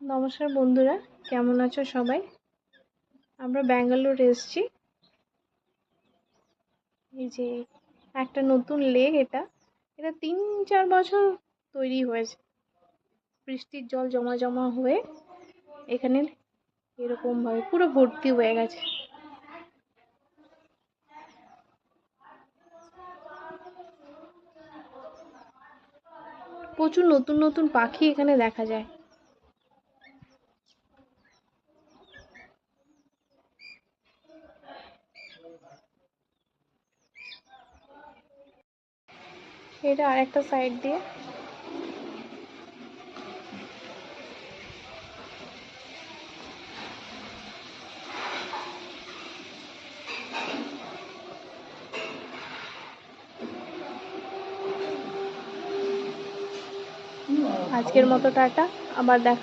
নমস্কার বন্ধুরা, কেমন আছো সবাই? আমরা ব্যাঙ্গালোর এসেছি। এই যে একটা নতুন লেক, এটা 3-4 বছর তৈরি হয়েছে। বৃষ্টির জল জমা জমা হয়ে এখানে এরকম ভাবে পুরো ভর্তি হয়ে গেছে। প্রচুর নতুন নতুন পাখি এখানে দেখা যায়। এটা আরেকটা সাইড দিয়ে। আজকের মতো টাটা, আবার দেখা